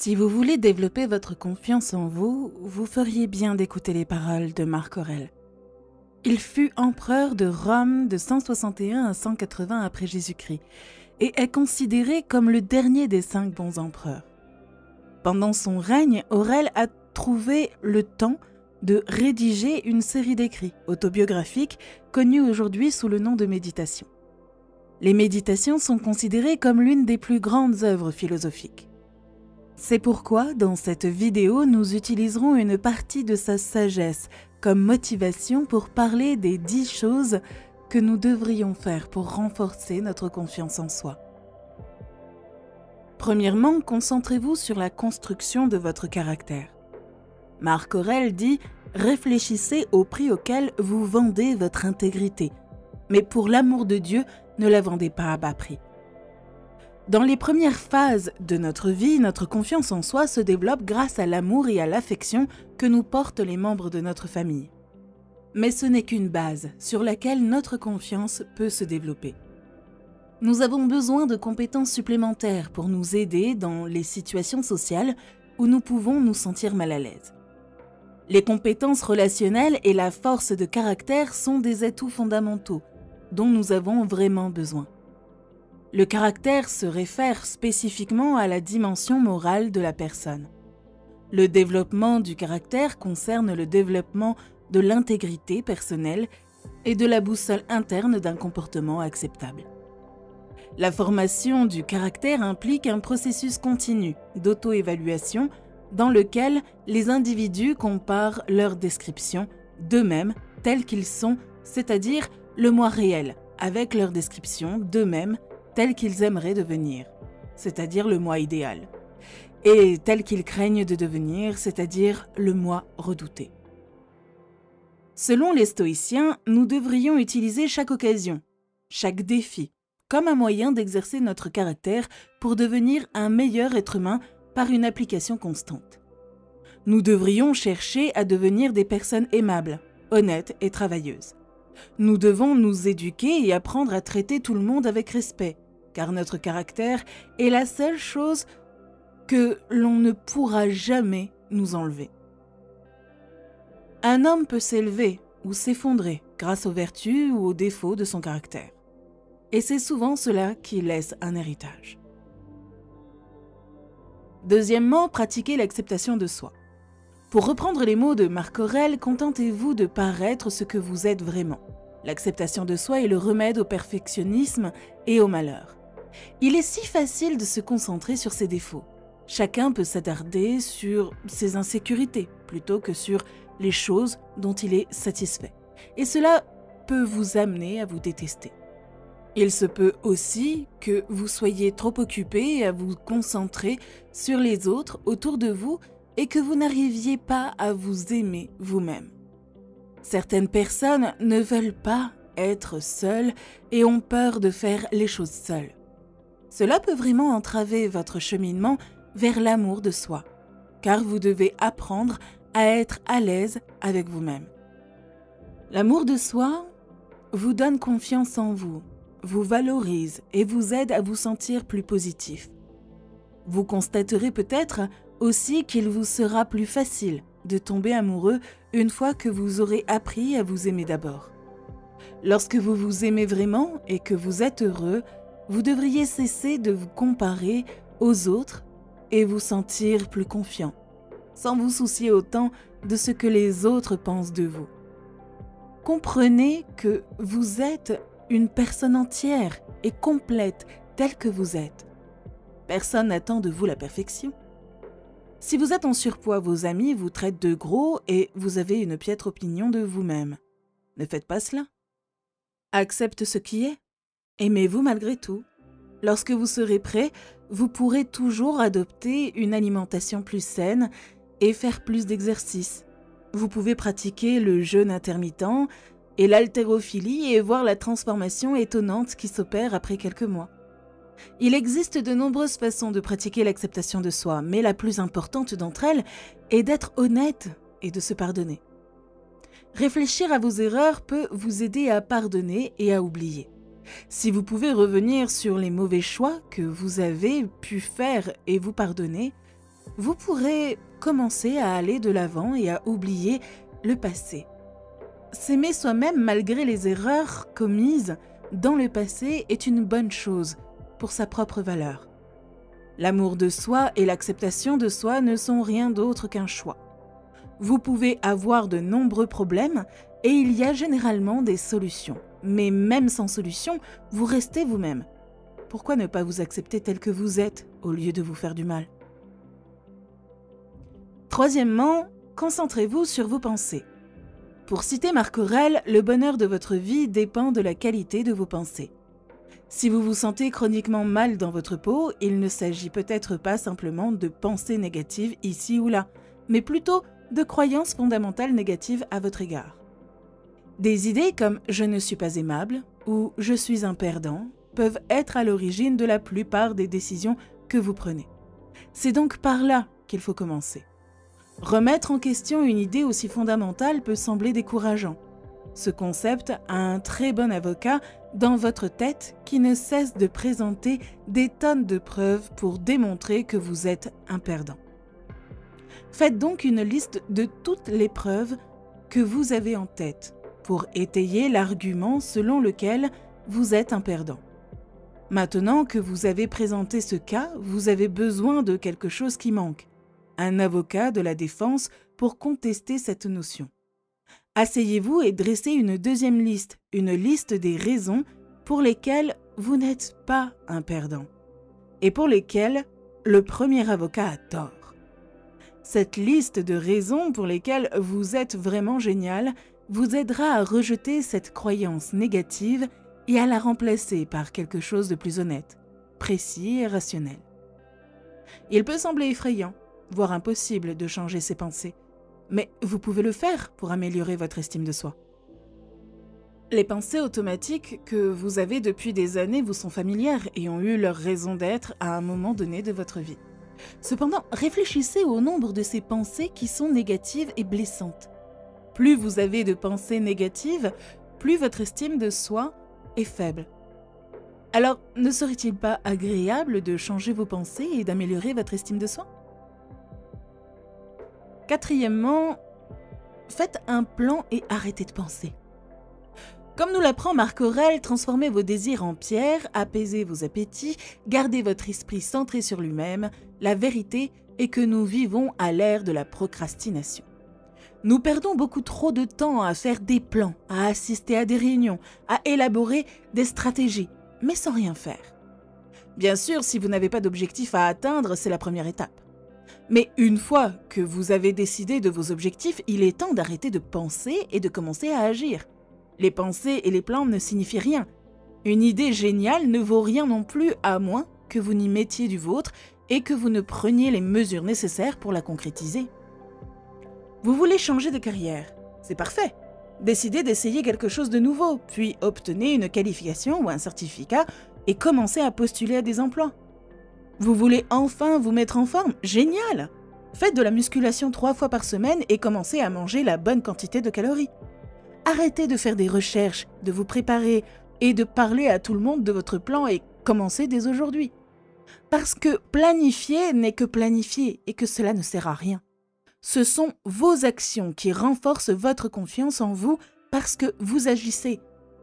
Si vous voulez développer votre confiance en vous, vous feriez bien d'écouter les paroles de Marc Aurèle. Il fut empereur de Rome de 161 à 180 après Jésus-Christ et est considéré comme le dernier des 5 bons empereurs. Pendant son règne, Aurèle a trouvé le temps de rédiger une série d'écrits autobiographiques connus aujourd'hui sous le nom de méditations. Les méditations sont considérées comme l'une des plus grandes œuvres philosophiques. C'est pourquoi, dans cette vidéo, nous utiliserons une partie de sa sagesse comme motivation pour parler des 10 choses que nous devrions faire pour renforcer notre confiance en soi. Premièrement, concentrez-vous sur la construction de votre caractère. Marc Aurèle dit « Réfléchissez au prix auquel vous vendez votre intégrité, mais pour l'amour de Dieu, ne la vendez pas à bas prix. » Dans les premières phases de notre vie, notre confiance en soi se développe grâce à l'amour et à l'affection que nous portent les membres de notre famille. Mais ce n'est qu'une base sur laquelle notre confiance peut se développer. Nous avons besoin de compétences supplémentaires pour nous aider dans les situations sociales où nous pouvons nous sentir mal à l'aise. Les compétences relationnelles et la force de caractère sont des atouts fondamentaux dont nous avons vraiment besoin. Le caractère se réfère spécifiquement à la dimension morale de la personne. Le développement du caractère concerne le développement de l'intégrité personnelle et de la boussole interne d'un comportement acceptable. La formation du caractère implique un processus continu d'auto-évaluation dans lequel les individus comparent leurs descriptions d'eux-mêmes tels qu'ils sont, c'est-à-dire le moi réel, avec leur description d'eux-mêmes tels qu'ils aimeraient devenir, c'est-à-dire le moi idéal, et tel qu'ils craignent de devenir, c'est-à-dire le moi redouté. Selon les stoïciens, nous devrions utiliser chaque occasion, chaque défi, comme un moyen d'exercer notre caractère pour devenir un meilleur être humain par une application constante. Nous devrions chercher à devenir des personnes aimables, honnêtes et travailleuses. Nous devons nous éduquer et apprendre à traiter tout le monde avec respect, car notre caractère est la seule chose que l'on ne pourra jamais nous enlever. Un homme peut s'élever ou s'effondrer grâce aux vertus ou aux défauts de son caractère. Et c'est souvent cela qui laisse un héritage. Deuxièmement, pratiquez l'acceptation de soi. Pour reprendre les mots de Marc Aurèle, contentez-vous de paraître ce que vous êtes vraiment. L'acceptation de soi est le remède au perfectionnisme et au malheur. Il est si facile de se concentrer sur ses défauts. Chacun peut s'attarder sur ses insécurités plutôt que sur les choses dont il est satisfait. Et cela peut vous amener à vous détester. Il se peut aussi que vous soyez trop occupé à vous concentrer sur les autres autour de vous et que vous n'arriviez pas à vous aimer vous-même. Certaines personnes ne veulent pas être seules et ont peur de faire les choses seules. Cela peut vraiment entraver votre cheminement vers l'amour de soi, car vous devez apprendre à être à l'aise avec vous-même. L'amour de soi vous donne confiance en vous, vous valorise et vous aide à vous sentir plus positif. Vous constaterez peut-être aussi qu'il vous sera plus facile de tomber amoureux une fois que vous aurez appris à vous aimer d'abord. Lorsque vous vous aimez vraiment et que vous êtes heureux, vous devriez cesser de vous comparer aux autres et vous sentir plus confiant, sans vous soucier autant de ce que les autres pensent de vous. Comprenez que vous êtes une personne entière et complète telle que vous êtes. Personne n'attend de vous la perfection. Si vous êtes en surpoids, vos amis vous traitent de gros et vous avez une piètre opinion de vous-même. Ne faites pas cela. Accepte ce qui est. Aimez-vous malgré tout. Lorsque vous serez prêt, vous pourrez toujours adopter une alimentation plus saine et faire plus d'exercice. Vous pouvez pratiquer le jeûne intermittent et l'haltérophilie et voir la transformation étonnante qui s'opère après quelques mois. Il existe de nombreuses façons de pratiquer l'acceptation de soi, mais la plus importante d'entre elles est d'être honnête et de se pardonner. Réfléchir à vos erreurs peut vous aider à pardonner et à oublier. Si vous pouvez revenir sur les mauvais choix que vous avez pu faire et vous pardonner, vous pourrez commencer à aller de l'avant et à oublier le passé. S'aimer soi-même malgré les erreurs commises dans le passé est une bonne chose pour sa propre valeur. L'amour de soi et l'acceptation de soi ne sont rien d'autre qu'un choix. Vous pouvez avoir de nombreux problèmes et il y a généralement des solutions. Mais même sans solution, vous restez vous-même. Pourquoi ne pas vous accepter tel que vous êtes au lieu de vous faire du mal? Troisièmement, concentrez-vous sur vos pensées. Pour citer Marc Aurèle, le bonheur de votre vie dépend de la qualité de vos pensées. Si vous vous sentez chroniquement mal dans votre peau, il ne s'agit peut-être pas simplement de pensées négatives ici ou là, mais plutôt de croyances fondamentales négatives à votre égard. Des idées comme « je ne suis pas aimable » ou « je suis un perdant » peuvent être à l'origine de la plupart des décisions que vous prenez. C'est donc par là qu'il faut commencer. Remettre en question une idée aussi fondamentale peut sembler décourageant. Ce concept a un très bon avocat dans votre tête qui ne cesse de présenter des tonnes de preuves pour démontrer que vous êtes un perdant. Faites donc une liste de toutes les preuves que vous avez en tête pour étayer l'argument selon lequel vous êtes un perdant. Maintenant que vous avez présenté ce cas, vous avez besoin de quelque chose qui manque. Un avocat de la défense pour contester cette notion. Asseyez-vous et dressez une deuxième liste, une liste des raisons pour lesquelles vous n'êtes pas un perdant et pour lesquelles le premier avocat a tort. Cette liste de raisons pour lesquelles vous êtes vraiment génial vous aidera à rejeter cette croyance négative et à la remplacer par quelque chose de plus honnête, précis et rationnel. Il peut sembler effrayant, voire impossible de changer ses pensées, mais vous pouvez le faire pour améliorer votre estime de soi. Les pensées automatiques que vous avez depuis des années vous sont familières et ont eu leur raison d'être à un moment donné de votre vie. Cependant, réfléchissez au nombre de ces pensées qui sont négatives et blessantes. Plus vous avez de pensées négatives, plus votre estime de soi est faible. Alors, ne serait-il pas agréable de changer vos pensées et d'améliorer votre estime de soi? Quatrièmement, faites un plan et arrêtez de penser. Comme nous l'apprend Marc Aurèle, transformez vos désirs en pierre, apaisez vos appétits, gardez votre esprit centré sur lui-même. La vérité est que nous vivons à l'ère de la procrastination. Nous perdons beaucoup trop de temps à faire des plans, à assister à des réunions, à élaborer des stratégies, mais sans rien faire. Bien sûr, si vous n'avez pas d'objectif à atteindre, c'est la première étape. Mais une fois que vous avez décidé de vos objectifs, il est temps d'arrêter de penser et de commencer à agir. Les pensées et les plans ne signifient rien. Une idée géniale ne vaut rien non plus à moins que vous n'y mettiez du vôtre et que vous ne preniez les mesures nécessaires pour la concrétiser. Vous voulez changer de carrière, c'est parfait. Décidez d'essayer quelque chose de nouveau, puis obtenez une qualification ou un certificat et commencez à postuler à des emplois. Vous voulez enfin vous mettre en forme? Génial! Faites de la musculation 3 fois par semaine et commencez à manger la bonne quantité de calories. Arrêtez de faire des recherches, de vous préparer et de parler à tout le monde de votre plan et commencez dès aujourd'hui. Parce que planifier n'est que planifier et que cela ne sert à rien. Ce sont vos actions qui renforcent votre confiance en vous parce que vous agissez.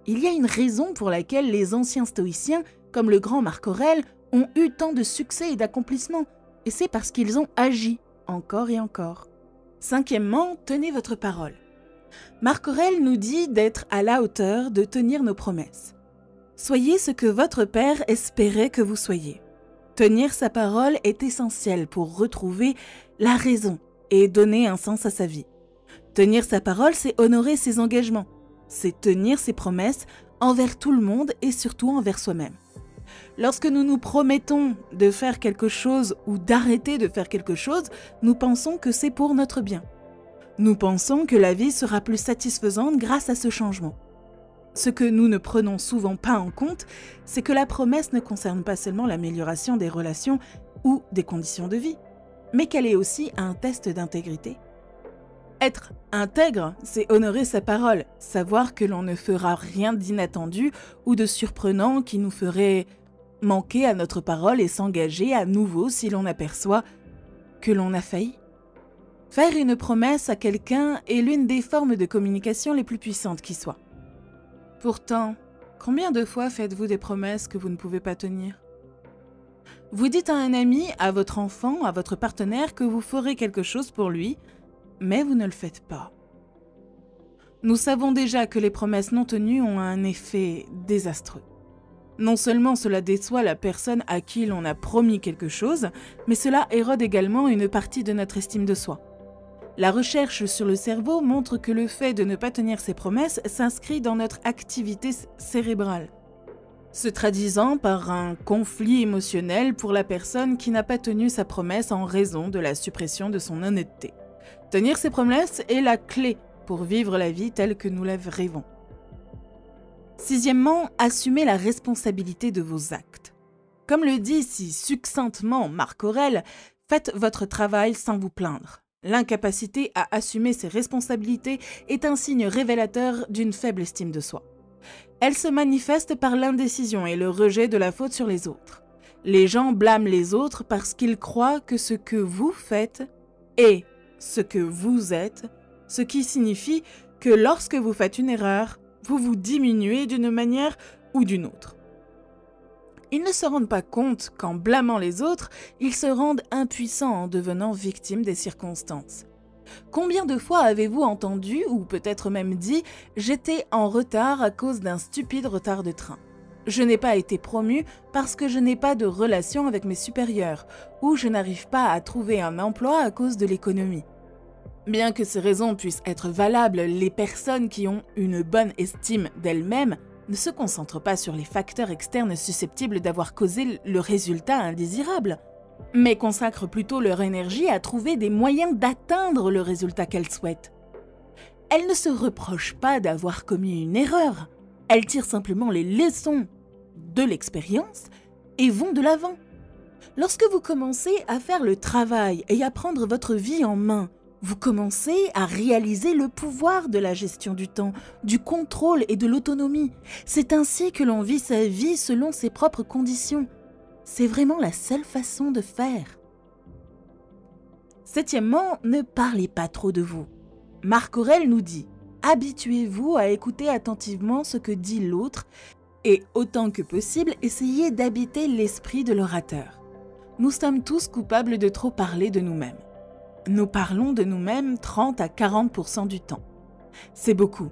Il y a une raison pour laquelle les anciens stoïciens, comme le grand Marc Aurèle, ont eu tant de succès et d'accomplissements, et c'est parce qu'ils ont agi, encore et encore. Cinquièmement, tenez votre parole. Marc Aurèle nous dit d'être à la hauteur, de tenir nos promesses. Soyez ce que votre père espérait que vous soyez. Tenir sa parole est essentiel pour retrouver la raison et donner un sens à sa vie. Tenir sa parole, c'est honorer ses engagements. C'est tenir ses promesses envers tout le monde et surtout envers soi-même. Lorsque nous nous promettons de faire quelque chose ou d'arrêter de faire quelque chose, nous pensons que c'est pour notre bien. Nous pensons que la vie sera plus satisfaisante grâce à ce changement. Ce que nous ne prenons souvent pas en compte, c'est que la promesse ne concerne pas seulement l'amélioration des relations ou des conditions de vie, mais qu'elle est aussi un test d'intégrité. Être intègre, c'est honorer sa parole, savoir que l'on ne fera rien d'inattendu ou de surprenant qui nous ferait manquer à notre parole et s'engager à nouveau si l'on aperçoit que l'on a failli. Faire une promesse à quelqu'un est l'une des formes de communication les plus puissantes qui soient. Pourtant, combien de fois faites-vous des promesses que vous ne pouvez pas tenir? Vous dites à un ami, à votre enfant, à votre partenaire que vous ferez quelque chose pour lui, mais vous ne le faites pas. Nous savons déjà que les promesses non tenues ont un effet désastreux. Non seulement cela déçoit la personne à qui l'on a promis quelque chose, mais cela érode également une partie de notre estime de soi. La recherche sur le cerveau montre que le fait de ne pas tenir ses promesses s'inscrit dans notre activité cérébrale, se traduisant par un conflit émotionnel pour la personne qui n'a pas tenu sa promesse en raison de la suppression de son honnêteté. Tenir ses promesses est la clé pour vivre la vie telle que nous la rêvons. Sixièmement, assumez la responsabilité de vos actes. Comme le dit si succinctement Marc Aurèle, faites votre travail sans vous plaindre. L'incapacité à assumer ses responsabilités est un signe révélateur d'une faible estime de soi. Elle se manifeste par l'indécision et le rejet de la faute sur les autres. Les gens blâment les autres parce qu'ils croient que ce que vous faites est ce que vous êtes, ce qui signifie que lorsque vous faites une erreur, vous vous diminuez d'une manière ou d'une autre. Ils ne se rendent pas compte qu'en blâmant les autres, ils se rendent impuissants en devenant victimes des circonstances. Combien de fois avez-vous entendu, ou peut-être même dit « j'étais en retard à cause d'un stupide retard de train ». Je n'ai pas été promu parce que je n'ai pas de relation avec mes supérieurs, ou je n'arrive pas à trouver un emploi à cause de l'économie. Bien que ces raisons puissent être valables, les personnes qui ont une bonne estime d'elles-mêmes ne se concentrent pas sur les facteurs externes susceptibles d'avoir causé le résultat indésirable, mais consacrent plutôt leur énergie à trouver des moyens d'atteindre le résultat qu'elles souhaitent. Elles ne se reprochent pas d'avoir commis une erreur, elles tirent simplement les leçons de l'expérience et vont de l'avant. Lorsque vous commencez à faire le travail et à prendre votre vie en main, vous commencez à réaliser le pouvoir de la gestion du temps, du contrôle et de l'autonomie. C'est ainsi que l'on vit sa vie selon ses propres conditions. C'est vraiment la seule façon de faire. Septièmement, ne parlez pas trop de vous. Marc Aurèle nous dit « Habituez-vous à écouter attentivement ce que dit l'autre et autant que possible, essayez d'habiter l'esprit de l'orateur. Nous sommes tous coupables de trop parler de nous-mêmes. Nous parlons de nous-mêmes 30 à 40% du temps. C'est beaucoup.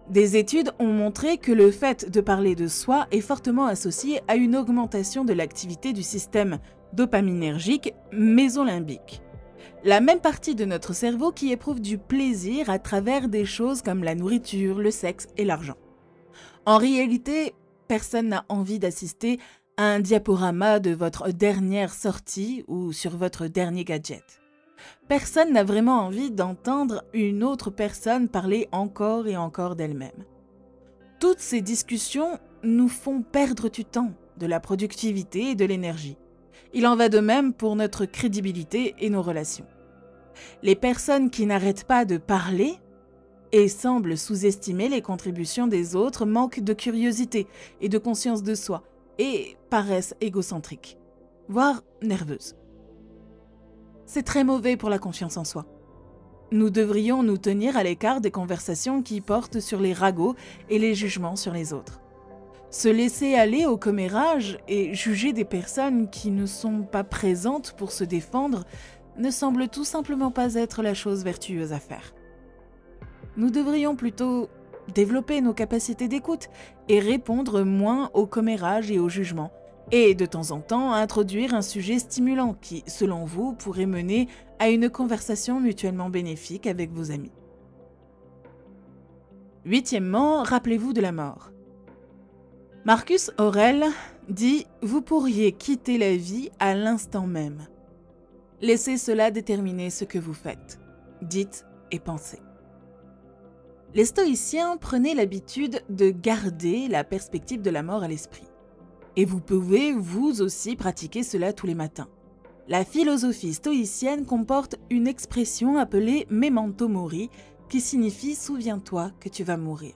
Des études ont montré que le fait de parler de soi est fortement associé à une augmentation de l'activité du système dopaminergique mésolimbique. La même partie de notre cerveau qui éprouve du plaisir à travers des choses comme la nourriture, le sexe et l'argent. En réalité, personne n'a envie d'assister à un diaporama de votre dernière sortie ou sur votre dernier gadget. Personne n'a vraiment envie d'entendre une autre personne parler encore et encore d'elle-même. Toutes ces discussions nous font perdre du temps, de la productivité et de l'énergie. Il en va de même pour notre crédibilité et nos relations. Les personnes qui n'arrêtent pas de parler et semblent sous-estimer les contributions des autres manquent de curiosité et de conscience de soi et paraissent égocentriques, voire nerveuses. C'est très mauvais pour la confiance en soi. Nous devrions nous tenir à l'écart des conversations qui portent sur les ragots et les jugements sur les autres. Se laisser aller au commérage et juger des personnes qui ne sont pas présentes pour se défendre ne semble tout simplement pas être la chose vertueuse à faire. Nous devrions plutôt développer nos capacités d'écoute et répondre moins au commérage et au jugement, et de temps en temps introduire un sujet stimulant qui, selon vous, pourrait mener à une conversation mutuellement bénéfique avec vos amis. Huitièmement, rappelez-vous de la mort. Marcus Aurèle dit « Vous pourriez quitter la vie à l'instant même. Laissez cela déterminer ce que vous faites, dites et pensez. » Les stoïciens prenaient l'habitude de garder la perspective de la mort à l'esprit. Et vous pouvez vous aussi pratiquer cela tous les matins. La philosophie stoïcienne comporte une expression appelée memento mori qui signifie « souviens-toi que tu vas mourir ».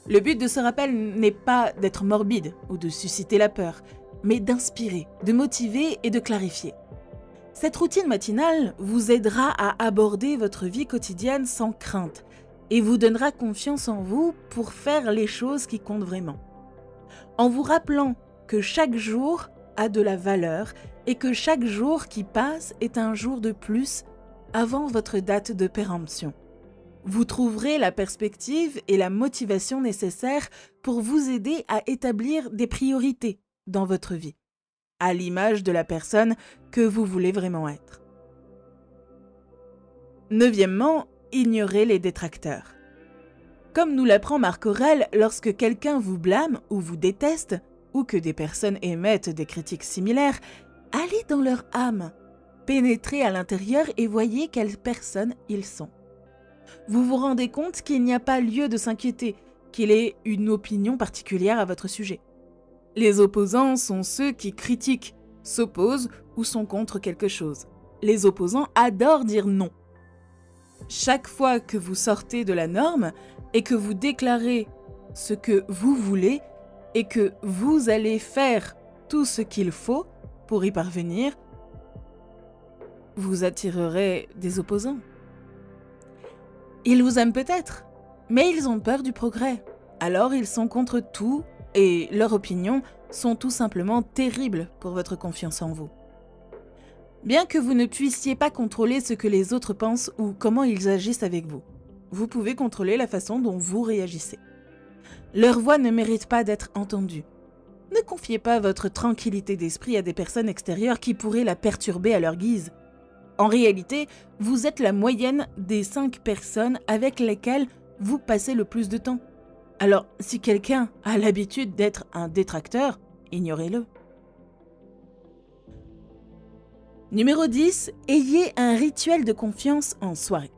Le but de ce rappel n'est pas d'être morbide ou de susciter la peur, mais d'inspirer, de motiver et de clarifier. Cette routine matinale vous aidera à aborder votre vie quotidienne sans crainte et vous donnera confiance en vous pour faire les choses qui comptent vraiment. En vous rappelant que chaque jour a de la valeur et que chaque jour qui passe est un jour de plus avant votre date de péremption. Vous trouverez la perspective et la motivation nécessaires pour vous aider à établir des priorités dans votre vie, à l'image de la personne que vous voulez vraiment être. Neuvièmement, ignorez les détracteurs. Comme nous l'apprend Marc Aurèle, lorsque quelqu'un vous blâme ou vous déteste, ou que des personnes émettent des critiques similaires, allez dans leur âme, pénétrez à l'intérieur et voyez quelles personnes ils sont. Vous vous rendez compte qu'il n'y a pas lieu de s'inquiéter, qu'il ait une opinion particulière à votre sujet. Les opposants sont ceux qui critiquent, s'opposent ou sont contre quelque chose. Les opposants adorent dire non. Chaque fois que vous sortez de la norme et que vous déclarez ce que vous voulez et que vous allez faire tout ce qu'il faut pour y parvenir, vous attirerez des opposants. Ils vous aiment peut-être, mais ils ont peur du progrès. Alors ils sont contre tout et leurs opinions sont tout simplement terribles pour votre confiance en vous. Bien que vous ne puissiez pas contrôler ce que les autres pensent ou comment ils agissent avec vous, vous pouvez contrôler la façon dont vous réagissez. Leur voix ne mérite pas d'être entendue. Ne confiez pas votre tranquillité d'esprit à des personnes extérieures qui pourraient la perturber à leur guise. En réalité, vous êtes la moyenne des 5 personnes avec lesquelles vous passez le plus de temps. Alors, si quelqu'un a l'habitude d'être un détracteur, ignorez-le. Numéro 10, ayez un rituel de confiance en soirée.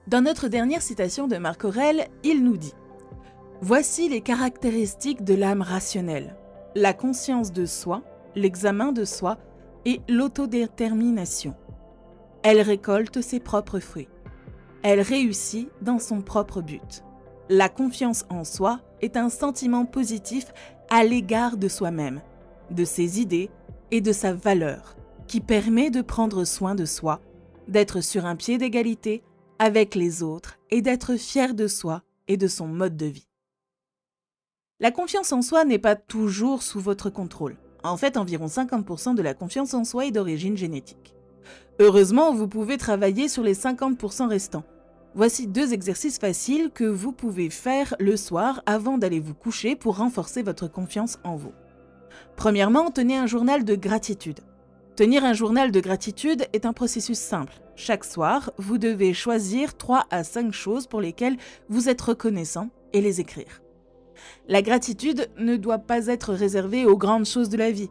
Dans notre dernière citation de Marc Aurèle, il nous dit « Voici les caractéristiques de l'âme rationnelle, la conscience de soi, l'examen de soi et l'autodétermination. Elle récolte ses propres fruits. Elle réussit dans son propre but. La confiance en soi est un sentiment positif à l'égard de soi-même, de ses idées et de sa valeur, qui permet de prendre soin de soi, d'être sur un pied d'égalité avec les autres et d'être fier de soi et de son mode de vie. » La confiance en soi n'est pas toujours sous votre contrôle. En fait, environ 50% de la confiance en soi est d'origine génétique. Heureusement, vous pouvez travailler sur les 50% restants. Voici 2 exercices faciles que vous pouvez faire le soir avant d'aller vous coucher pour renforcer votre confiance en vous. Premièrement, tenez un journal de gratitude. Tenir un journal de gratitude est un processus simple. Chaque soir, vous devez choisir 3 à 5 choses pour lesquelles vous êtes reconnaissant et les écrire. La gratitude ne doit pas être réservée aux grandes choses de la vie.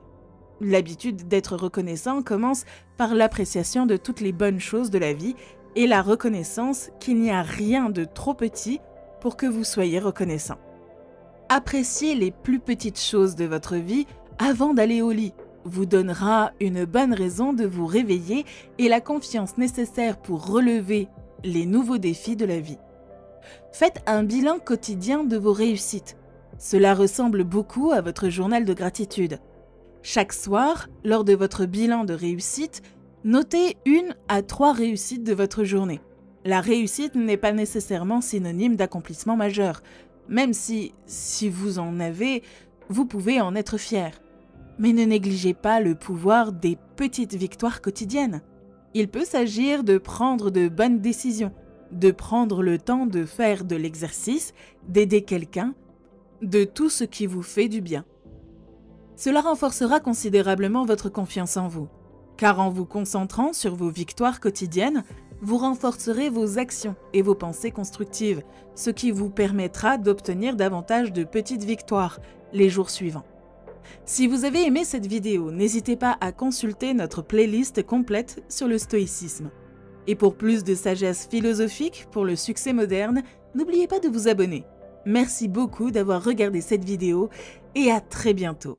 L'habitude d'être reconnaissant commence par l'appréciation de toutes les bonnes choses de la vie et la reconnaissance qu'il n'y a rien de trop petit pour que vous soyez reconnaissant. Appréciez les plus petites choses de votre vie avant d'aller au lit vous donnera une bonne raison de vous réveiller et la confiance nécessaire pour relever les nouveaux défis de la vie. Faites un bilan quotidien de vos réussites. Cela ressemble beaucoup à votre journal de gratitude. Chaque soir, lors de votre bilan de réussite, notez 1 à 3 réussites de votre journée. La réussite n'est pas nécessairement synonyme d'accomplissement majeur, même si vous en avez, vous pouvez en être fier. Mais ne négligez pas le pouvoir des petites victoires quotidiennes. Il peut s'agir de prendre de bonnes décisions, de prendre le temps de faire de l'exercice, d'aider quelqu'un, de tout ce qui vous fait du bien. Cela renforcera considérablement votre confiance en vous, car en vous concentrant sur vos victoires quotidiennes, vous renforcerez vos actions et vos pensées constructives, ce qui vous permettra d'obtenir davantage de petites victoires les jours suivants. Si vous avez aimé cette vidéo, n'hésitez pas à consulter notre playlist complète sur le stoïcisme. Et pour plus de sagesse philosophique pour le succès moderne, n'oubliez pas de vous abonner. Merci beaucoup d'avoir regardé cette vidéo et à très bientôt.